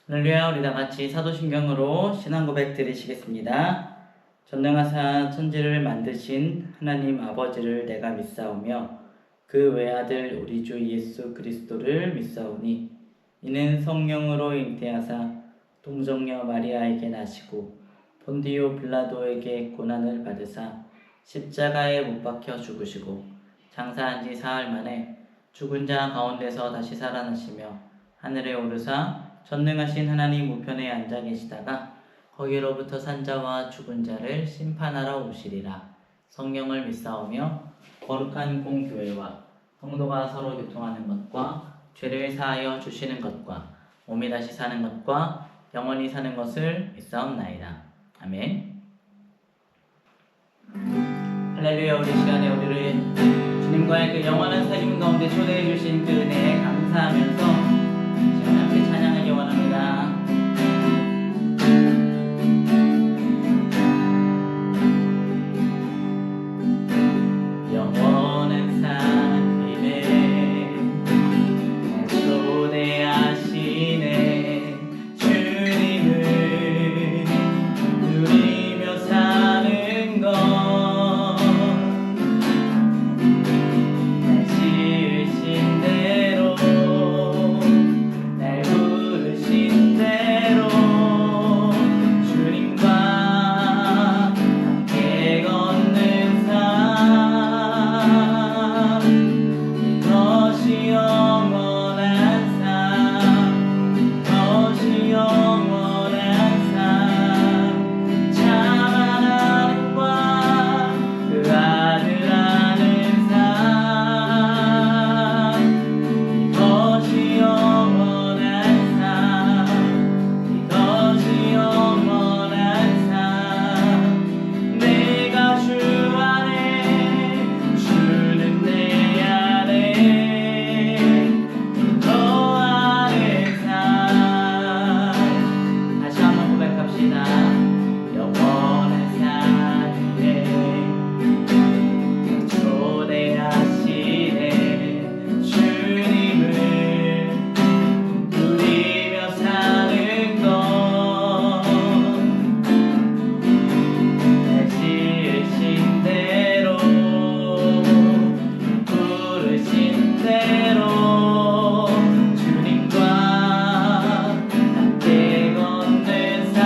할렐루야. 우리 다 같이 사도신경으로 신앙 고백 드리시겠습니다. 전능하사 천지를 만드신 하나님 아버지를 내가 믿사오며 그 외아들 우리 주 예수 그리스도를 믿사오니 이는 성령으로 잉태하사 동정녀 마리아에게 나시고 본디오 빌라도에게 고난을 받으사 십자가에 못 박혀 죽으시고 장사한 지 사흘 만에 죽은 자 가운데서 다시 살아나시며 하늘에 오르사 전능하신 하나님 우편에 앉아 계시다가 거기로부터 산자와 죽은 자를 심판하러 오시리라. 성령을 믿사오며 거룩한 공교회와 성도가 서로 교통하는 것과 죄를 사하여 주시는 것과 몸이 다시 사는 것과 영원히 사는 것을 믿사옵나이다. 아멘. 할렐루야. 우리 시간에 우리를 주님과의 그 영원한 삶 가운데 초대해 주신 그 은혜에 감사하면서 시간 함께 찬양하기 원합니다. 영원한 삶에 날 초대하시네. 주님을 누리며 사는 것, 날 지으신 대로 날 부르신 대로 주님과 함께 걷는 삶, 이것이 영원한 삶, 이것이 영원한 삶. 참 하나님과 그 아들 아는 삶, 이것이 영원한 삶, 이것이 영원한 삶. 내가 주 안에, 주는 내 안에 거하는 삶. 다시 한번 고백합시다. 영원한 삶에 초대하시네. 주님을 누리며 사는 것, 날 지으신 대로 부르신 대로 주님과 함께 걷는 삶,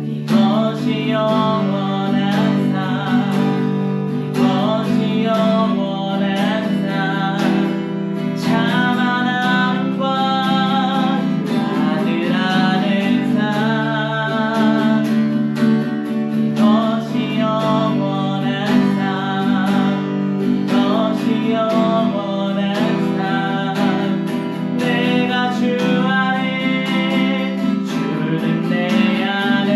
이것이 영원한 삶, 이것이 영원한 삶. 참 하나님과 그 아들 아는 삶, 이것이 영원한 삶, 이것이 영원한 삶. 내가 주 안에, 주는 내 안에,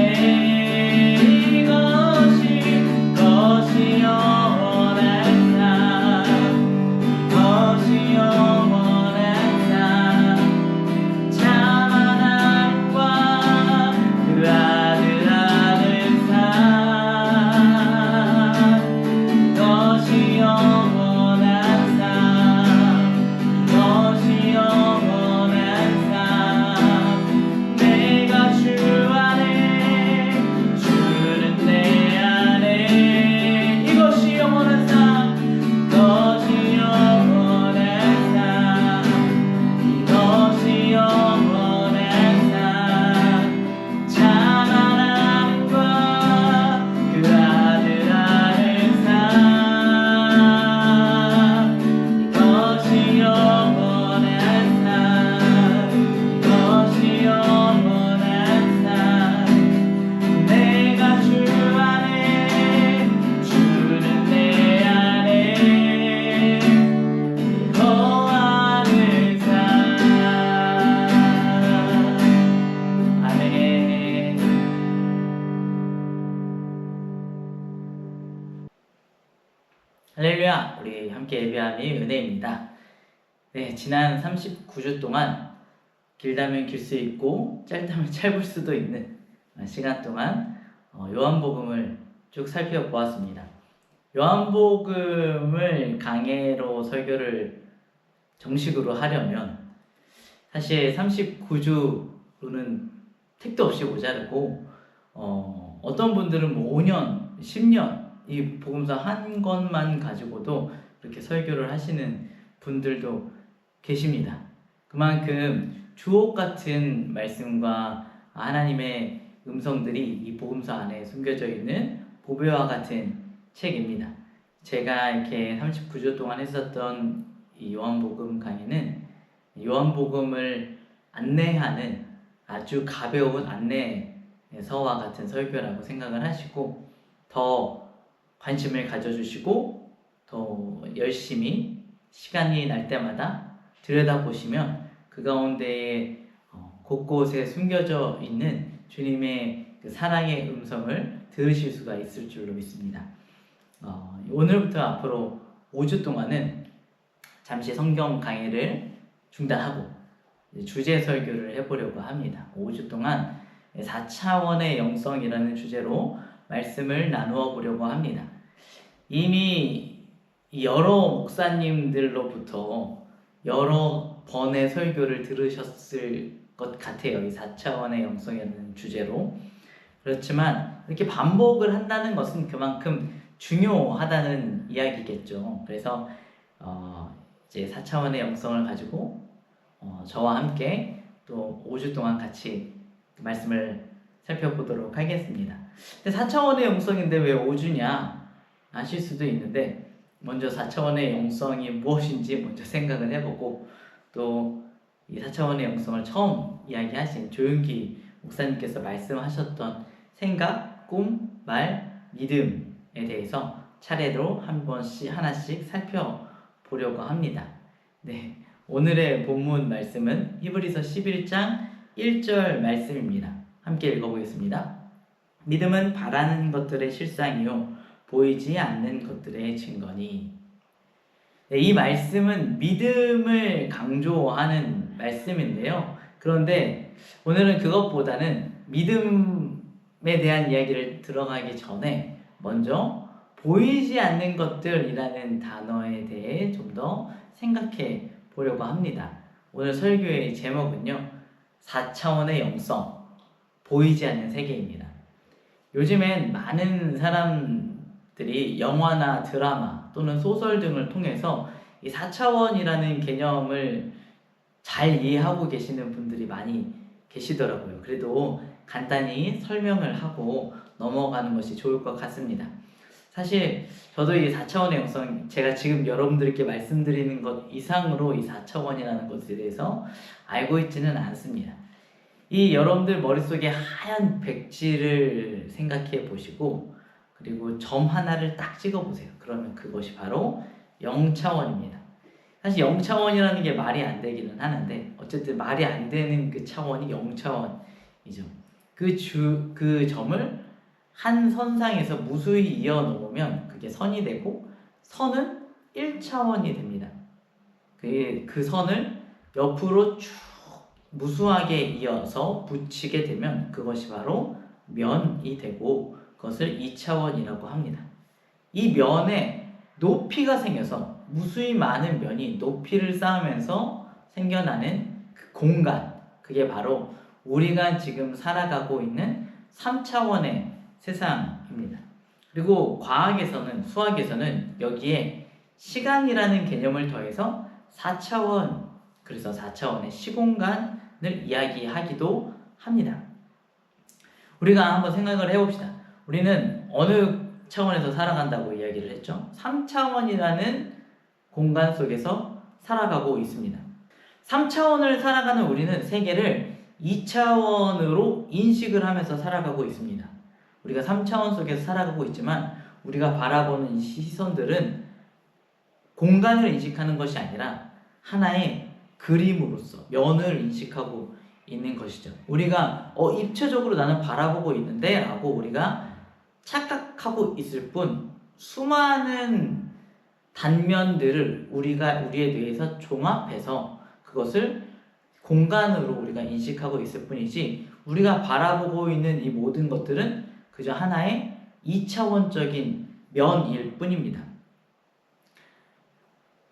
이것이 영원한 삶, 이것이 영원한 삶. 참 하나님과 그 아들 아는 삶, 이것이 영원한 삶, 이것이 영원한 삶. 내가 주 안에, 주는 내 안에, 이것이 영원한 삶, 이것이 영원한 삶, 이것이 영원한 삶. 참 하나님과 그 아들 아는 삶, 이것이 영원한 삶, 이것이 영원한 삶. 내가 주 안에, 주는 내 안에 거하는 삶. 아멘. 할렐루야. 우리 함께 예배함이 은혜입니다. 네, 지난 39주 동안 길다면 길 수 있고 짧다면 짧을 수도 있는 시간 동안 요한복음을 쭉 살펴보았습니다. 요한복음을 강해로 설교를 정식으로 하려면 사실 39주로는 택도 없이 모자르고 어떤 분들은 뭐 5년, 10년 이 복음서 한 권만 가지고도 이렇게 설교를 하시는 분들도 계십니다. 그만큼 주옥 같은 말씀과 하나님의 음성들이 이 복음서 안에 숨겨져 있는 보배와 같은 책입니다. 제가 이렇게 39주 동안 했었던 이 요한복음 강의는 요한복음을 안내하는 아주 가벼운 안내서와 같은 설교라고 생각을 하시고 더 관심을 가져주시고 더 열심히 시간이 날 때마다 들여다보시면 그 가운데에 곳곳에 숨겨져 있는 주님의 그 사랑의 음성을 들으실 수가 있을 줄로 믿습니다. 오늘부터 앞으로 5주 동안은 잠시 성경 강의를 중단하고 주제 설교를 해보려고 합니다. 5주 동안 4차원의 영성이라는 주제로 말씀을 나누어 보려고 합니다. 이미 여러 목사님들로부터 여러 번의 설교를 들으셨을 것 같아요. 이 4차원의 영성이라는 주제로. 그렇지만 이렇게 반복을 한다는 것은 그만큼 중요하다는 이야기겠죠. 그래서 이제 4차원의 영성을 가지고 저와 함께 또 5주 동안 같이 말씀을 살펴보도록 하겠습니다. 근데 4차원의 영성인데 왜 5주냐 아실 수도 있는데 먼저 4차원의 영성이 무엇인지 먼저 생각을 해보고 또 이 4차원의 영성을 처음 이야기하신 조윤기 목사님께서 말씀하셨던 생각, 꿈, 말, 믿음에 대해서 차례로 하나씩 살펴보려고 합니다. 네, 오늘의 본문 말씀은 히브리서 11장 1절 말씀입니다. 함께 읽어보겠습니다. 믿음은 바라는 것들의 실상이요 보이지 않는 것들의 증거니. 네, 이 말씀은 믿음을 강조하는 말씀인데요. 그런데 오늘은 그것보다는 믿음에 대한 이야기를 들어가기 전에 먼저 보이지 않는 것들이라는 단어에 대해 좀 더 생각해 보려고 합니다. 오늘 설교의 제목은요, 4차원의 영성, 보이지 않는 세계입니다. 요즘엔 많은 사람들이 영화나 드라마 또는 소설 등을 통해서 이 4차원이라는 개념을 잘 이해하고 계시는 분들이 많이 계시더라고요. 그래도 간단히 설명을 하고 넘어가는 것이 좋을 것 같습니다. 사실 저도 이 4차원의 영성, 제가 지금 여러분들께 말씀드리는 것 이상으로 이 4차원이라는 것에 대해서 알고 있지는 않습니다. 이 여러분들 머릿속에 하얀 백지를 생각해 보시고 그리고 점 하나를 딱 찍어 보세요. 그러면 그것이 바로 0차원입니다. 사실 0차원이라는 게 말이 안 되기는 하는데 어쨌든 말이 안 되는 그 차원이 0차원이죠. 그 점을 한 선상에서 무수히 이어 놓으면 그게 선이 되고 선은 1차원이 됩니다. 그 선을 옆으로 쭉 무수하게 이어서 붙이게 되면 그것이 바로 면이 되고 그것을 2차원이라고 합니다. 이 면에 높이가 생겨서 무수히 많은 면이 높이를 쌓으면서 생겨나는 그 공간, 그게 바로 우리가 지금 살아가고 있는 3차원의 세상입니다. 그리고 과학에서는, 수학에서는 여기에 시간이라는 개념을 더해서 4차원, 그래서 4차원의 시공간을 이야기하기도 합니다. 우리가 한번 생각을 해봅시다. 우리는 어느 차원에서 살아간다고 이야기를 했죠? 3차원이라는 공간 속에서 살아가고 있습니다. 3차원을 살아가는 우리는 세계를 2차원으로 인식을 하면서 살아가고 있습니다. 우리가 3차원 속에서 살아가고 있지만 우리가 바라보는 이 시선들은 공간을 인식하는 것이 아니라 하나의 그림으로서 면을 인식하고 있는 것이죠. 우리가 입체적으로 나는 바라보고 있는데 라고 우리가 착각하고 있을 뿐 수많은 단면들을 우리의 뇌에서 종합해서 그것을 공간으로 우리가 인식하고 있을 뿐이지 우리가 바라보고 있는 이 모든 것들은 그저 하나의 2차원적인 면일 뿐입니다.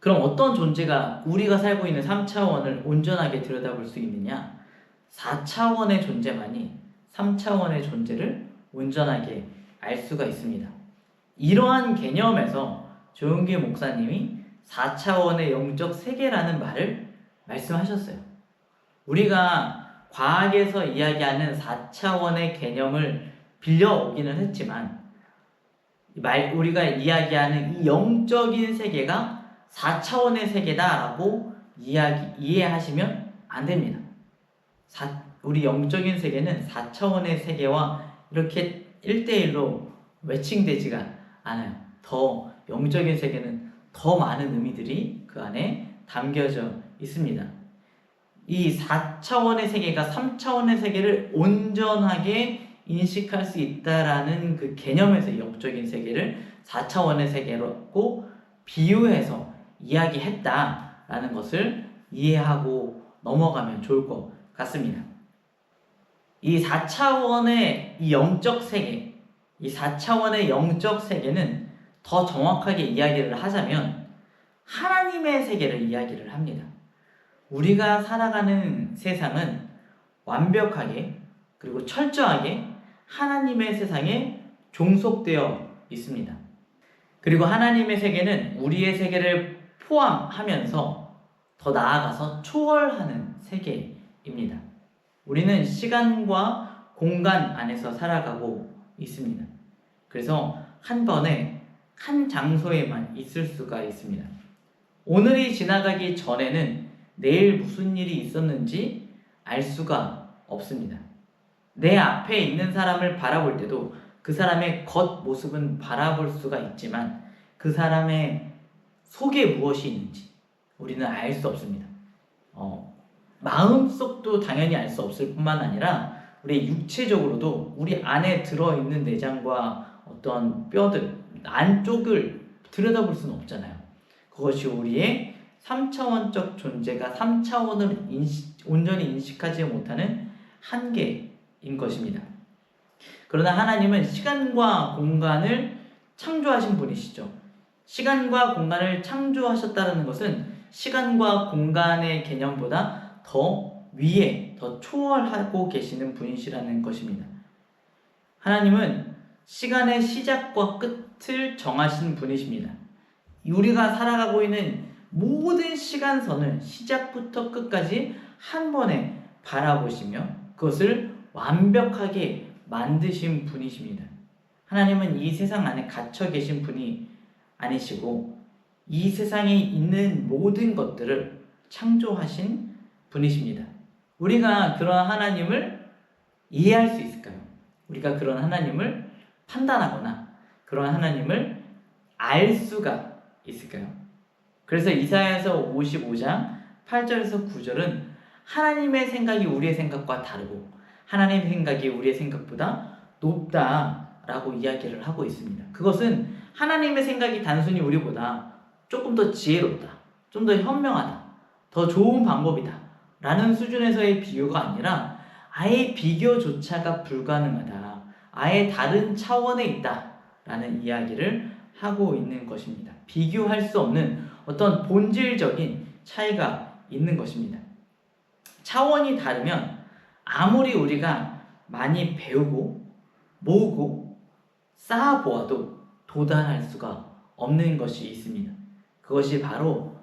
그럼 어떤 존재가 우리가 살고 있는 3차원을 온전하게 들여다볼 수 있느냐? 4차원의 존재만이 3차원의 존재를 온전하게 알 수가 있습니다. 이러한 개념에서 조용기 목사님이 4차원의 영적 세계라는 말을 말씀하셨어요. 우리가 과학에서 이야기하는 4차원의 개념을 빌려오기는 했지만 우리가 이야기하는 이 영적인 세계가 4차원의 세계다라고 이해하시면 안 됩니다. 우리 영적인 세계는 4차원의 세계와 이렇게 1대1로 매칭되지가 않아요. 더 영적인 세계는 더 많은 의미들이 그 안에 담겨져 있습니다. 이 4차원의 세계가 3차원의 세계를 온전하게 인식할 수 있다라는 그 개념에서 영적인 세계를 4차원의 세계로 비유해서 이야기했다라는 것을 이해하고 넘어가면 좋을 것 같습니다. 이 4차원의 이 영적 세계, 이 4차원의 영적 세계는 더 정확하게 이야기를 하자면 하나님의 세계를 이야기를 합니다. 우리가 살아가는 세상은 완벽하게 그리고 철저하게 하나님의 세상에 종속되어 있습니다. 그리고 하나님의 세계는 우리의 세계를 포함하면서 더 나아가서 초월하는 세계입니다. 우리는 시간과 공간 안에서 살아가고 있습니다. 그래서 한 번에 한 장소에만 있을 수가 있습니다. 오늘이 지나가기 전에는 내일 무슨 일이 있었는지 알 수가 없습니다. 내 앞에 있는 사람을 바라볼 때도 그 사람의 겉모습은 바라볼 수가 있지만 그 사람의 속에 무엇이 있는지 우리는 알 수 없습니다. 마음속도 당연히 알 수 없을 뿐만 아니라 우리 육체적으로도 우리 안에 들어있는 내장과 어떤 뼈들, 안쪽을 들여다볼 수는 없잖아요. 그것이 우리의 3차원적 존재가 3차원을 온전히 인식하지 못하는 한계인 것입니다. 그러나 하나님은 시간과 공간을 창조하신 분이시죠. 시간과 공간을 창조하셨다는 것은 시간과 공간의 개념보다 더 위에, 더 초월하고 계시는 분이시라는 것입니다. 하나님은 시간의 시작과 끝을 정하신 분이십니다. 우리가 살아가고 있는 모든 시간선을 시작부터 끝까지 한 번에 바라보시며 그것을 완벽하게 만드신 분이십니다. 하나님은 이 세상 안에 갇혀 계신 분이 아니시고 이 세상에 있는 모든 것들을 창조하신 분이십니다. 우리가 그런 하나님을 이해할 수 있을까요? 우리가 그런 하나님을 판단하거나 그런 하나님을 알 수가 있을까요? 그래서 이사야서 55장 8절에서 9절은 하나님의 생각이 우리의 생각과 다르고 하나님의 생각이 우리의 생각보다 높다라고 이야기를 하고 있습니다. 그것은 하나님의 생각이 단순히 우리보다 조금 더 지혜롭다, 좀 더 현명하다, 더 좋은 방법이다 라는 수준에서의 비교가 아니라 아예 비교조차가 불가능하다, 아예 다른 차원에 있다 라는 이야기를 하고 있는 것입니다. 비교할 수 없는 어떤 본질적인 차이가 있는 것입니다. 차원이 다르면 아무리 우리가 많이 배우고 모으고 쌓아보아도 도달할 수가 없는 것이 있습니다. 그것이 바로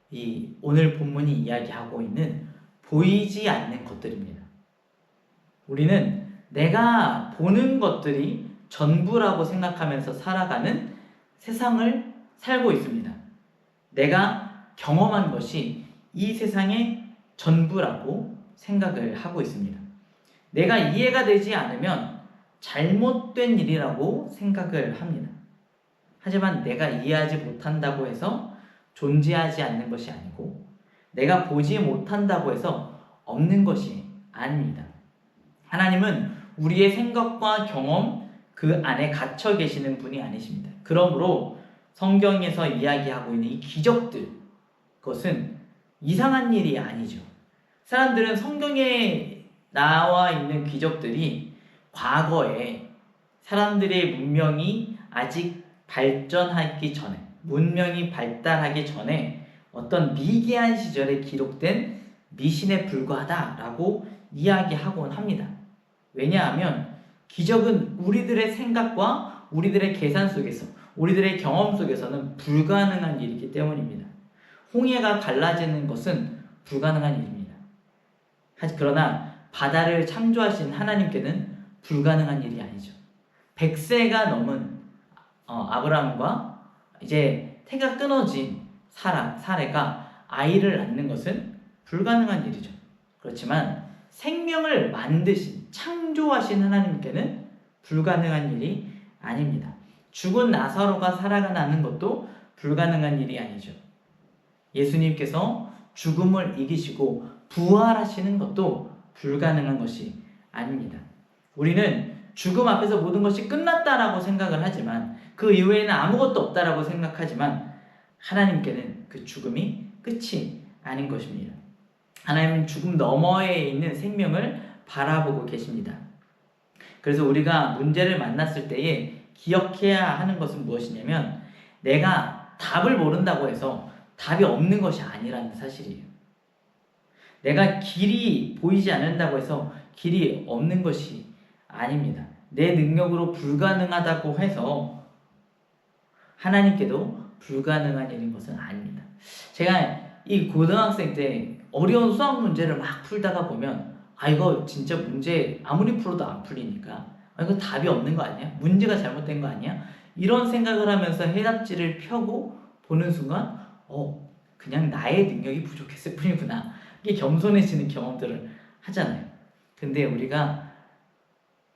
이 오늘 본문이 이야기하고 있는 보이지 않는 것들입니다. 우리는 내가 보는 것들이 전부라고 생각하면서 살아가는 세상을 살고 있습니다. 내가 경험한 것이 이 세상의 전부라고 생각을 하고 있습니다. 내가 이해가 되지 않으면 잘못된 일이라고 생각을 합니다. 하지만 내가 이해하지 못한다고 해서 존재하지 않는 것이 아니고 내가 보지 못한다고 해서 없는 것이 아닙니다. 하나님은 우리의 생각과 경험 그 안에 갇혀 계시는 분이 아니십니다. 그러므로 성경에서 이야기하고 있는 이 기적들, 그것은 이상한 일이 아니죠. 사람들은 성경에 나와 있는 기적들이 과거에 사람들의 문명이 아직 발전하기 전에, 문명이 발달하기 전에 어떤 미개한 시절에 기록된 미신에 불과하다라고 이야기하곤 합니다. 왜냐하면 기적은 우리들의 생각과 우리들의 계산 속에서, 우리들의 경험 속에서는 불가능한 일이기 때문입니다. 홍해가 갈라지는 것은 불가능한 일입니다. 그러나 바다를 창조하신 하나님께는 불가능한 일이 아니죠. 100세가 넘은 아브라함과 이제 태가 끊어진 사례가 아이를 낳는 것은 불가능한 일이죠. 그렇지만 생명을 만드신, 창조하신 하나님께는 불가능한 일이 아닙니다. 죽은 나사로가 살아나는 것도 불가능한 일이 아니죠. 예수님께서 죽음을 이기시고 부활하시는 것도 불가능한 것이 아닙니다. 우리는 죽음 앞에서 모든 것이 끝났다라고 생각을 하지만, 그 이후에는 아무것도 없다라고 생각하지만, 하나님께는 그 죽음이 끝이 아닌 것입니다. 하나님은 죽음 너머에 있는 생명을 바라보고 계십니다. 그래서 우리가 문제를 만났을 때에 기억해야 하는 것은 무엇이냐면, 내가 답을 모른다고 해서 답이 없는 것이 아니라는 사실이에요. 내가 길이 보이지 않는다고 해서 길이 없는 것이 아닙니다. 내 능력으로 불가능하다고 해서 하나님께도 불가능한 일인 것은 아닙니다. 제가 이 고등학생 때 어려운 수학 문제를 막 풀다가 보면, 이거 진짜 문제 아무리 풀어도 안 풀리니까 이거 답이 없는 거 아니야? 문제가 잘못된 거 아니야? 이런 생각을 하면서 해답지를 펴고 보는 순간 그냥 나의 능력이 부족했을 뿐이구나. 이게 겸손해지는 경험들을 하잖아요. 근데 우리가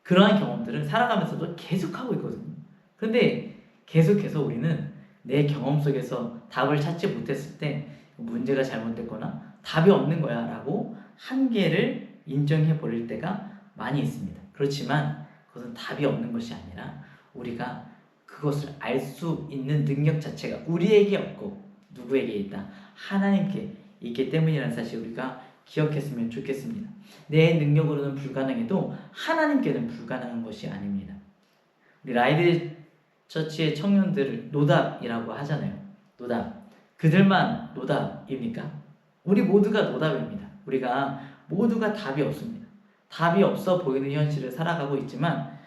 그러한 경험들을 살아가면서도 계속하고 있거든요. 근데 계속해서 우리는 내 경험 속에서 답을 찾지 못했을 때 문제가 잘못됐거나 답이 없는 거야 라고 한계를 인정해 버릴 때가 많이 있습니다. 그렇지만 그것은 답이 없는 것이 아니라 우리가 그것을 알 수 있는 능력 자체가 우리에게 없고 누구에게 있다? 하나님께 있기 때문이라는 사실 우리가 기억했으면 좋겠습니다. 내 능력으로는 불가능해도 하나님께는 불가능한 것이 아닙니다. 우리 라이드 처치의 청년들을 노답이라고 하잖아요. 노답. 그들만 노답입니까? 우리 모두가 노답입니다. 우리가 모두가 답이 없습니다. 답이 없어 보이는 현실을 살아가고 있지만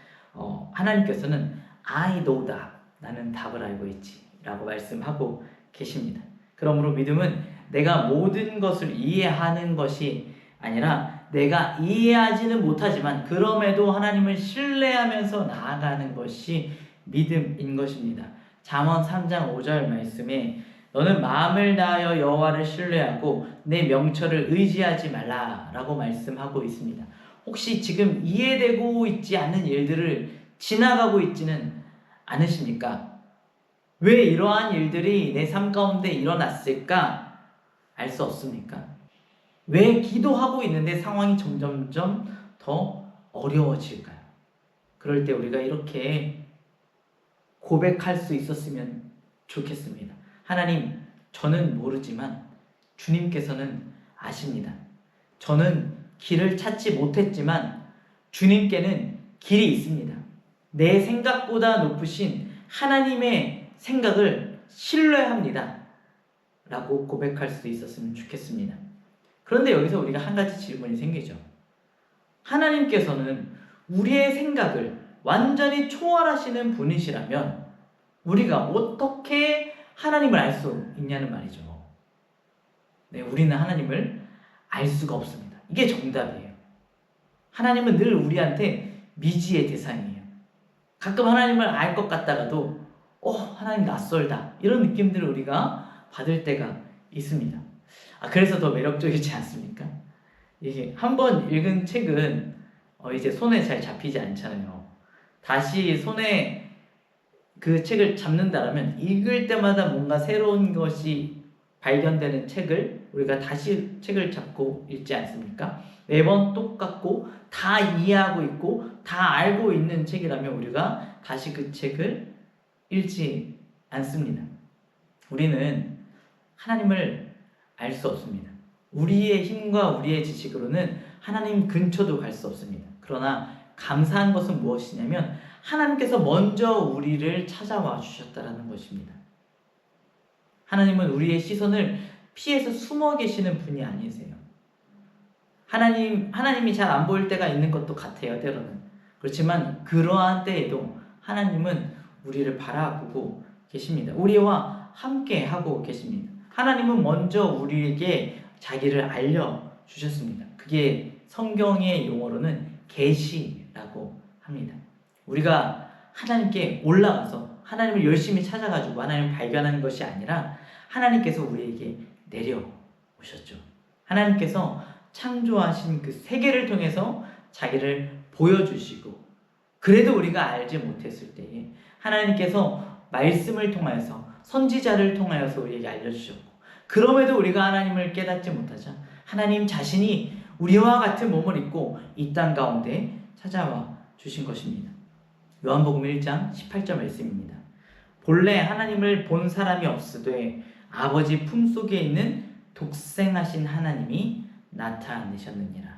하나님께서는 I know that, 나는 답을 알고 있지 라고 말씀하고 계십니다. 그러므로 믿음은 내가 모든 것을 이해하는 것이 아니라 내가 이해하지는 못하지만 그럼에도 하나님을 신뢰하면서 나아가는 것이 믿음인 것입니다. 잠언 3장 5절 말씀에 너는 마음을 다하여 여호와를 신뢰하고 내 명철을 의지하지 말라라고 말씀하고 있습니다. 혹시 지금 이해되고 있지 않는 일들을 지나가고 있지는 않으십니까? 왜 이러한 일들이 내 삶 가운데 일어났을까? 알 수 없습니까? 왜 기도하고 있는데 상황이 점점점 더 어려워질까요? 그럴 때 우리가 이렇게 고백할 수 있었으면 좋겠습니다. 하나님, 저는 모르지만 주님께서는 아십니다. 저는 길을 찾지 못했지만 주님께는 길이 있습니다. 내 생각보다 높으신 하나님의 생각을 신뢰합니다. 라고 고백할 수 있었으면 좋겠습니다. 그런데 여기서 우리가 한 가지 질문이 생기죠. 하나님께서는 우리의 생각을 완전히 초월하시는 분이시라면 우리가 어떻게 하나님을 알 수 있냐는 말이죠. 네, 우리는 하나님을 알 수가 없습니다. 이게 정답이에요. 하나님은 늘 우리한테 미지의 대상이에요. 가끔 하나님을 알 것 같다가도 하나님 낯설다 이런 느낌들을 우리가 받을 때가 있습니다. 그래서 더 매력적이지 않습니까? 이게 한번 읽은 책은 이제 손에 잘 잡히지 않잖아요. 다시 손에 그 책을 잡는다라면 읽을 때마다 뭔가 새로운 것이 발견되는 책을 우리가 다시 책을 잡고 읽지 않습니까? 매번 똑같고 다 이해하고 있고 다 알고 있는 책이라면 우리가 다시 그 책을 읽지 않습니다. 우리는 하나님을 알 수 없습니다. 우리의 힘과 우리의 지식으로는 하나님 근처도 갈 수 없습니다. 그러나 감사한 것은 무엇이냐면 하나님께서 먼저 우리를 찾아와 주셨다는 것입니다. 하나님은 우리의 시선을 피해서 숨어 계시는 분이 아니세요. 하나님이 잘 안 보일 때가 있는 것도 같아요, 때로는. 그렇지만 그러한 때에도 하나님은 우리를 바라보고 계십니다. 우리와 함께 하고 계십니다. 하나님은 먼저 우리에게 자기를 알려주셨습니다. 그게 성경의 용어로는 계시라고 합니다. 우리가 하나님께 올라가서 하나님을 열심히 찾아가지고 하나님을 발견하는 것이 아니라 하나님께서 우리에게 내려오셨죠. 하나님께서 창조하신 그 세계를 통해서 자기를 보여주시고, 그래도 우리가 알지 못했을 때에 하나님께서 말씀을 통하여서 선지자를 통하여서 우리에게 알려주셨고, 그럼에도 우리가 하나님을 깨닫지 못하자 하나님 자신이 우리와 같은 몸을 입고 이 땅 가운데 찾아와 주신 것입니다. 요한복음 1장 18절 말씀입니다. 본래 하나님을 본 사람이 없으되 아버지 품속에 있는 독생하신 하나님이 나타내셨느니라.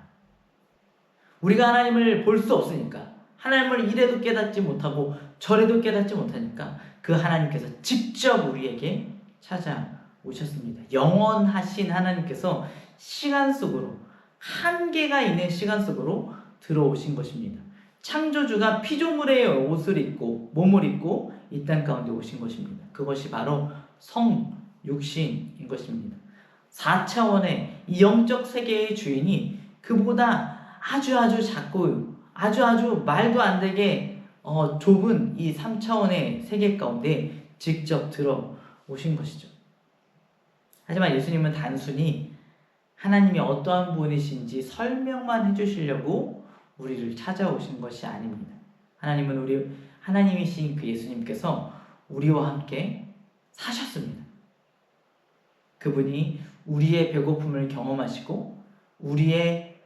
우리가 하나님을 볼 수 없으니까, 하나님을 이래도 깨닫지 못하고 저래도 깨닫지 못하니까 그 하나님께서 직접 우리에게 찾아오셨습니다. 영원하신 하나님께서 시간 속으로, 한계가 있는 시간 속으로 들어오신 것입니다. 창조주가 피조물의 옷을 입고 몸을 입고 이 땅 가운데 오신 것입니다. 그것이 바로 성육신인 것입니다. 4차원의 이 영적 세계의 주인이 그보다 아주 작고 아주 말도 안 되게 좁은 이 3차원의 세계 가운데 직접 들어오신 것이죠. 하지만 예수님은 단순히 하나님이 어떠한 분이신지 설명만 해주시려고 우리를 찾아오신 것이 아닙니다. 하나님이신 그 예수님께서 우리와 함께 사셨습니다. 그분이 우리의 배고픔을 경험하시고 우리의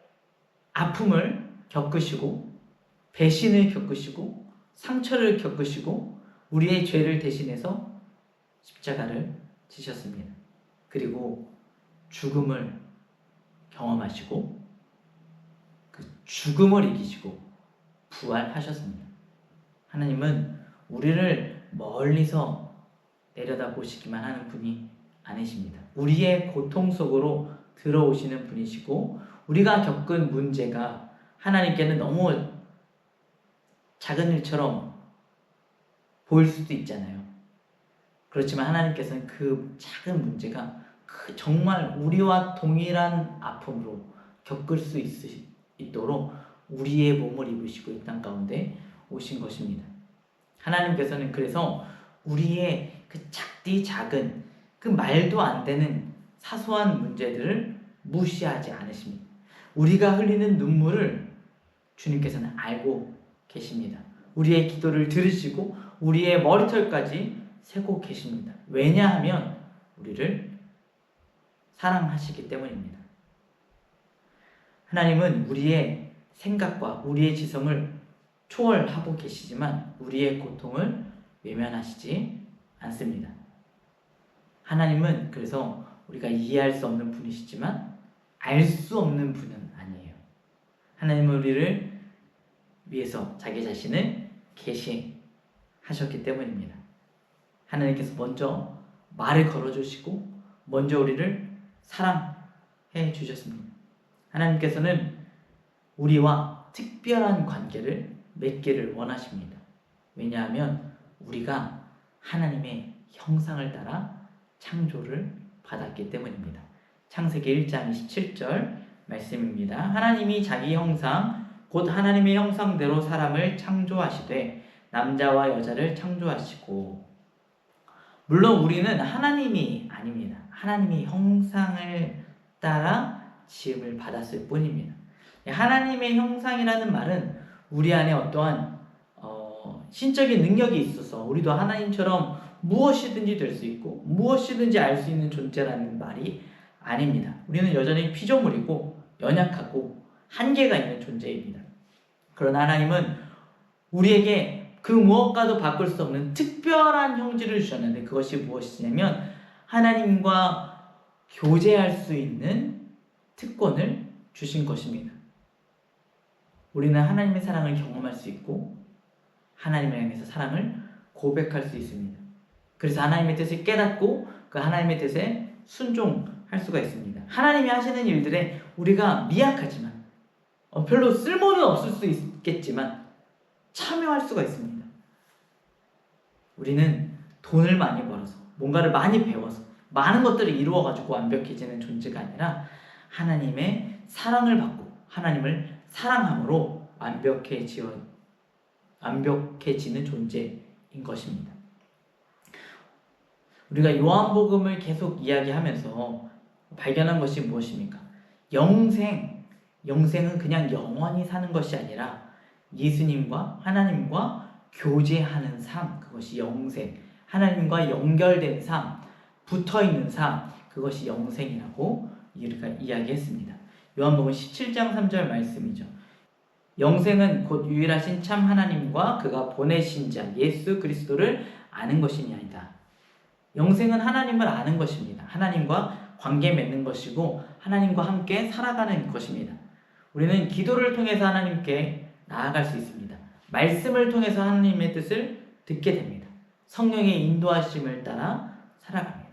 아픔을 겪으시고 배신을 겪으시고 상처를 겪으시고 우리의 죄를 대신해서 십자가를 지셨습니다. 그리고 죽음을 경험하시고 그 죽음을 이기시고 부활하셨습니다. 하나님은 우리를 멀리서 내려다보시기만 하는 분이 아니십니다. 우리의 고통 속으로 들어오시는 분이시고, 우리가 겪은 문제가 하나님께는 너무 작은 일처럼 보일 수도 있잖아요. 그렇지만 하나님께서는 그 작은 문제가 정말 우리와 동일한 아픔으로 겪을 수 있도록 우리의 몸을 입으시고 이 땅 가운데 오신 것입니다. 하나님께서는 그래서 우리의 그 작은 그 말도 안 되는 사소한 문제들을 무시하지 않으십니다. 우리가 흘리는 눈물을 주님께서는 알고 계십니다. 우리의 기도를 들으시고 우리의 머리털까지 세고 계십니다. 왜냐하면 우리를 사랑하시기 때문입니다. 하나님은 우리의 생각과 우리의 지성을 초월하고 계시지만 우리의 고통을 외면하시지 않습니다. 하나님은 그래서 우리가 이해할 수 없는 분이시지만 알 수 없는 분은 아니에요. 하나님은 우리를 위해서 자기 자신을 계시하셨기 때문입니다. 하나님께서 먼저 말을 걸어주시고 먼저 우리를 사랑해 주셨습니다. 하나님께서는 우리와 특별한 관계를 맺기를 원하십니다. 왜냐하면 우리가 하나님의 형상을 따라 창조를 받았기 때문입니다. 창세기 1장 27절 말씀입니다. 하나님이 자기 형상 곧 하나님의 형상대로 사람을 창조하시되 남자와 여자를 창조하시고. 물론 우리는 하나님이 아닙니다. 하나님의 형상을 따라 지음을 받았을 뿐입니다. 하나님의 형상이라는 말은 우리 안에 어떠한 신적인 능력이 있어서 우리도 하나님처럼 무엇이든지 될 수 있고 무엇이든지 알 수 있는 존재라는 말이 아닙니다. 우리는 여전히 피조물이고 연약하고 한계가 있는 존재입니다. 그러나 하나님은 우리에게 그 무엇과도 바꿀 수 없는 특별한 형질을 주셨는데, 그것이 무엇이냐면 하나님과 교제할 수 있는 특권을 주신 것입니다. 우리는 하나님의 사랑을 경험할 수 있고 하나님을 향해서 사랑을 고백할 수 있습니다. 그래서 하나님의 뜻을 깨닫고 그 하나님의 뜻에 할 수가 있습니다. 하나님이 하시는 일들에 우리가 미약하지만 별로 쓸모는 없을 수 있겠지만 참여할 수가 있습니다. 우리는 돈을 많이 벌어서 뭔가를 많이 배워서 많은 것들을 이루어가지고 완벽해지는 존재가 아니라 하나님의 사랑을 받고 하나님을 사랑함으로 완벽해지는 존재인 것입니다. 우리가 요한복음을 계속 이야기하면서 발견한 것이 무엇입니까? 영생은 그냥 영원히 사는 것이 아니라 예수님과 하나님과 교제하는 삶, 그것이 영생. 하나님과 연결된 삶, 붙어있는 삶, 그것이 영생이라고 우리가 이야기했습니다. 요한복음 17장 3절 말씀이죠. 영생은 곧 유일하신 참 하나님과 그가 보내신 자 예수 그리스도를 아는 것이니이다. 영생은 하나님을 아는 것입니다. 하나님과 관계 맺는 것이고 하나님과 함께 살아가는 것입니다. 우리는 기도를 통해서 하나님께 나아갈 수 있습니다. 말씀을 통해서 하나님의 뜻을 듣게 됩니다. 성령의 인도하심을 따라 살아갑니다.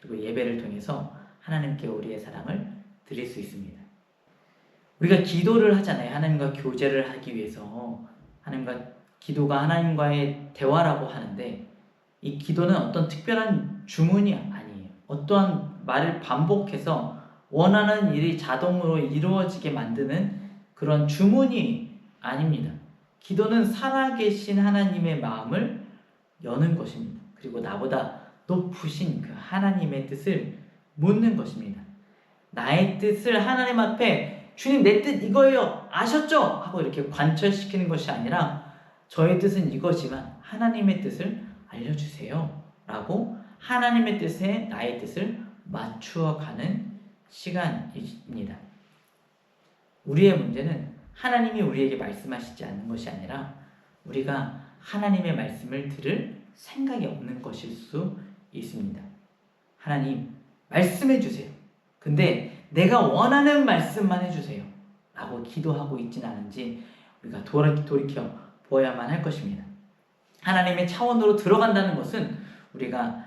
그리고 예배를 통해서 하나님께 우리의 사랑을 드릴 수 있습니다. 우리가 기도를 하잖아요. 하나님과 교제를 하기 위해서. 기도가 하나님과의 대화라고 하는데 이 기도는 어떤 특별한 주문이 아니에요. 어떠한 말을 반복해서 원하는 일이 자동으로 이루어지게 만드는 그런 주문이 아닙니다. 기도는 살아계신 하나님의 마음을 여는 것입니다. 그리고 나보다 높으신 그 하나님의 뜻을 묻는 것입니다. 나의 뜻을 하나님 앞에 주님 내 뜻 이거예요. 아셨죠? 하고 이렇게 관철시키는 것이 아니라 저의 뜻은 이거지만 하나님의 뜻을 알려주세요. 라고 하나님의 뜻에 나의 뜻을 맞추어가는 시간입니다. 우리의 문제는 하나님이 우리에게 말씀하시지 않는 것이 아니라 우리가 하나님의 말씀을 들을 생각이 없는 것일 수 있습니다. 하나님 말씀해 주세요. 근데 내가 원하는 말씀만 해주세요. 라고 기도하고 있지는 않은지 우리가 돌이켜 보아야만 할 것입니다. 하나님의 차원으로 들어간다는 것은 우리가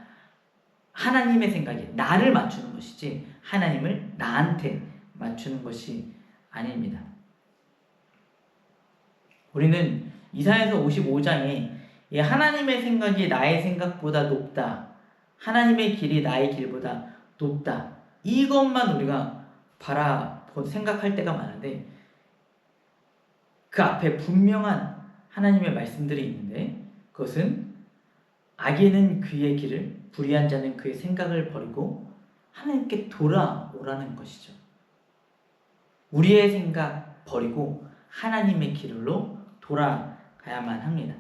하나님의 생각에 나를 맞추는 것이지 하나님을 나한테 맞추는 것이 아닙니다. 우리는 이사야서 55장에 하나님의 생각이 나의 생각보다 높다. 하나님의 길이 나의 길보다 높다. 이것만 우리가 생각할 때가 많은데 그 앞에 분명한 하나님의 말씀들이 있는데 그것은 악인은 그의 길을 불의한 자는 그의 생각을 버리고 하나님께 돌아오라는 것이죠. 우리의 생각 버리고 하나님의 길로 돌아가야만 합니다.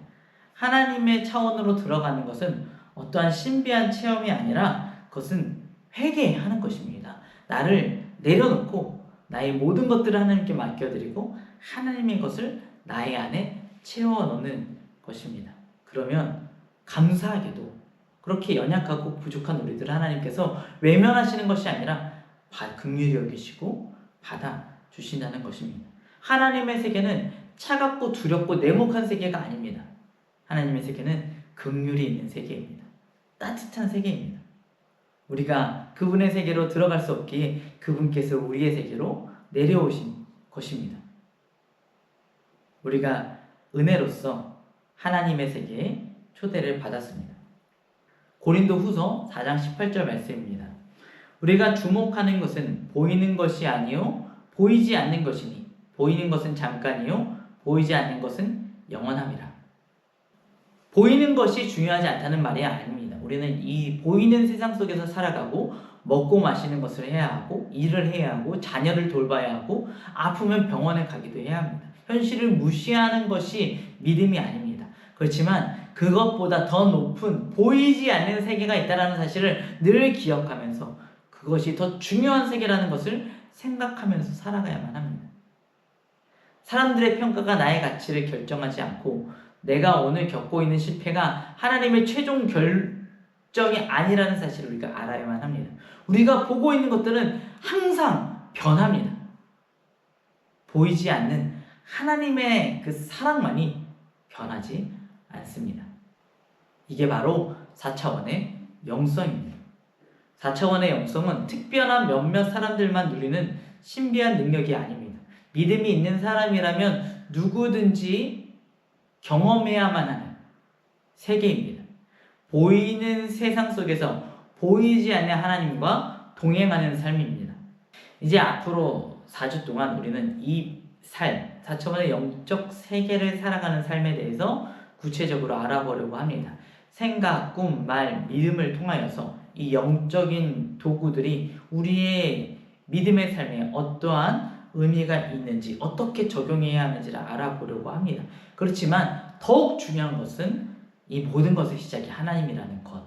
하나님의 차원으로 들어가는 것은 어떠한 신비한 체험이 아니라 그것은 회개하는 것입니다. 나를 내려놓고 나의 모든 것들을 하나님께 맡겨드리고 하나님의 것을 나의 안에 채워넣는 것입니다. 그러면 감사하게도 그렇게 연약하고 부족한 우리들을 하나님께서 외면하시는 것이 아니라 긍휼히 여기시고 받아주신다는 것입니다. 하나님의 세계는 차갑고 두렵고 냉혹한 세계가 아닙니다. 하나님의 세계는 긍휼이 있는 세계입니다. 따뜻한 세계입니다. 우리가 그분의 세계로 들어갈 수 없기에 그분께서 우리의 세계로 내려오신 것입니다. 우리가 은혜로서 하나님의 세계에 초대를 받았습니다. 고린도후서 4장 18절 말씀입니다. 우리가 주목하는 것은 보이는 것이 아니요 보이지 않는 것이니 보이는 것은 잠깐이요 보이지 않는 것은 영원함이라. 보이는 것이 중요하지 않다는 말이 아닙니다. 우리는 이 보이는 세상 속에서 살아가고 먹고 마시는 것을 해야 하고 일을 해야 하고 자녀를 돌봐야 하고 아프면 병원에 가기도 해야 합니다. 현실을 무시하는 것이 믿음이 아닙니다. 그렇지만 그것보다 더 높은 보이지 않는 세계가 있다는 사실을 늘 기억하면서 그것이 더 중요한 세계라는 것을 생각하면서 살아가야만 합니다. 사람들의 평가가 나의 가치를 결정하지 않고 내가 오늘 겪고 있는 실패가 하나님의 최종 결정이 아니라는 사실을 우리가 알아야만 합니다. 우리가 보고 있는 것들은 항상 변합니다. 보이지 않는 하나님의 그 사랑만이 변하지 않습니다. 이게 바로 4차원의 영성입니다. 4차원의 영성은 특별한 몇몇 사람들만 누리는 신비한 능력이 아닙니다. 믿음이 있는 사람이라면 누구든지 경험해야만 하는 세계입니다. 보이는 세상 속에서 보이지 않는 하나님과 동행하는 삶입니다. 이제 앞으로 4주 동안 우리는 이 삶, 4차원의 영적 세계를 살아가는 삶에 대해서 구체적으로 알아보려고 합니다. 생각, 꿈, 말, 믿음을 통하여서 이 영적인 도구들이 우리의 믿음의 삶에 어떠한 의미가 있는지, 어떻게 적용해야 하는지를 알아보려고 합니다. 그렇지만 더욱 중요한 것은 이 모든 것의 시작이 하나님이라는 것.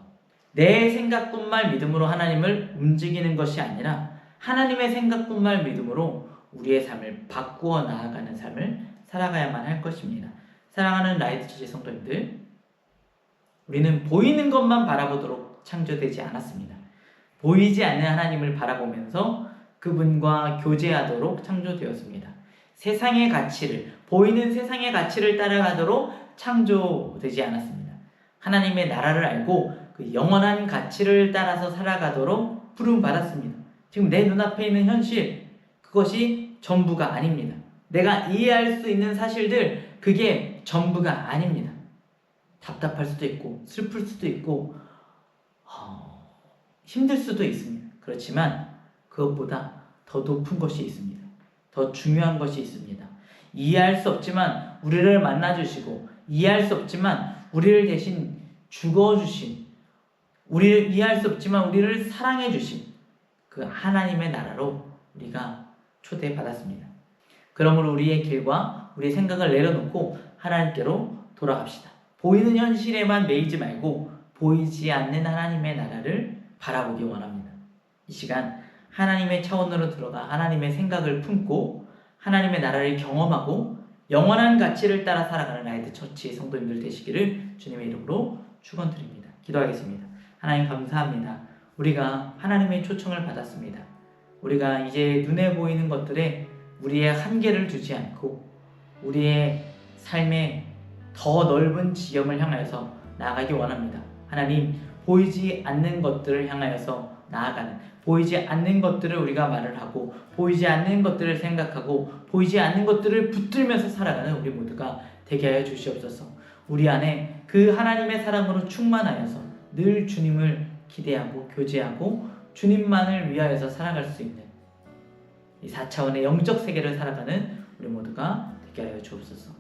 내 생각, 꿈, 말, 믿음으로 하나님을 움직이는 것이 아니라 하나님의 생각, 꿈, 말, 믿음으로 우리의 삶을 바꾸어 나아가는 삶을 살아가야만 할 것입니다. 사랑하는 라이트 처치 성도님들, 우리는 보이는 것만 바라보도록 창조되지 않았습니다. 보이지 않는 하나님을 바라보면서 그분과 교제하도록 창조되었습니다. 세상의 가치를, 보이는 세상의 가치를 따라가도록 창조되지 않았습니다. 하나님의 나라를 알고 그 영원한 가치를 따라서 살아가도록 부름받았습니다. 지금 내 눈앞에 있는 현실, 그것이 전부가 아닙니다. 내가 이해할 수 있는 사실들, 그게 전부가 아닙니다. 답답할 수도 있고 슬플 수도 있고 힘들 수도 있습니다. 그렇지만 그것보다 더 높은 것이 있습니다. 더 중요한 것이 있습니다. 이해할 수 없지만 우리를 만나주시고, 이해할 수 없지만 우리를 대신 죽어주신, 우리를 이해할 수 없지만 우리를 사랑해주신 그 하나님의 나라로 우리가 초대받았습니다. 그러므로 우리의 길과 우리의 생각을 내려놓고 하나님께로 돌아갑시다. 보이는 현실에만 매이지 말고 보이지 않는 하나님의 나라를 바라보기 원합니다. 이 시간 하나님의 차원으로 들어가 하나님의 생각을 품고 하나님의 나라를 경험하고 영원한 가치를 따라 살아가는 라이트 처치 성도님들 되시기를 주님의 이름으로 축원드립니다. 기도하겠습니다. 하나님 감사합니다. 우리가 하나님의 초청을 받았습니다. 우리가 이제 눈에 보이는 것들에 우리의 한계를 두지 않고 우리의 삶의 더 넓은 지형을 향하여서 나아가기 원합니다. 하나님, 보이지 않는 것들을 향하여서 나아가는, 보이지 않는 것들을 우리가 말을 하고 보이지 않는 것들을 생각하고 보이지 않는 것들을 붙들면서 살아가는 우리 모두가 되게 하여 주시옵소서. 우리 안에 그 하나님의 사랑으로 충만하여서 늘 주님을 기대하고 교제하고 주님만을 위하여서 살아갈 수 있는 이 4차원의 영적 세계를 살아가는 우리 모두가 되게 하여 주옵소서.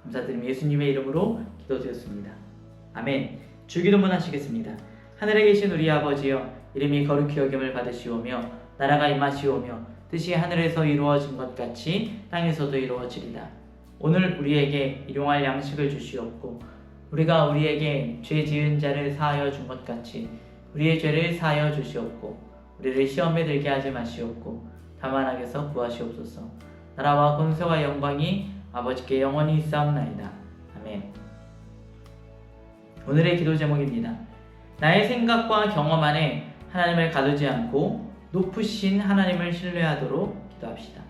감사드리며 예수님의 이름으로 기도드렸습니다. 아멘. 주기도문 하시겠습니다. 하늘에 계신 우리 아버지여, 이름이 거룩히 여김을 받으시오며 나라가 임하시오며 뜻이 하늘에서 이루어진 것 같이 땅에서도 이루어지리다. 오늘 우리에게 일용할 양식을 주시옵고 우리가 우리에게 죄 지은 자를 사하여 준 것 같이 우리의 죄를 사하여 주시옵고 우리를 시험에 들게 하지 마시옵고 다만 악에서 구하시옵소서. 나라와 권세와 영광이 아버지께 영원히 있사옵나이다. 아멘. 오늘의 기도 제목입니다. 나의 생각과 경험 안에 하나님을 가두지 않고 높으신 하나님을 신뢰하도록 기도합시다.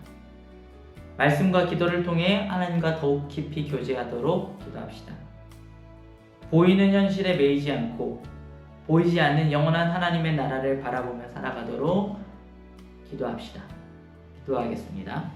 말씀과 기도를 통해 하나님과 더욱 깊이 교제하도록 기도합시다. 보이는 현실에 매이지 않고 보이지 않는 영원한 하나님의 나라를 바라보며 살아가도록 기도합시다. 기도하겠습니다.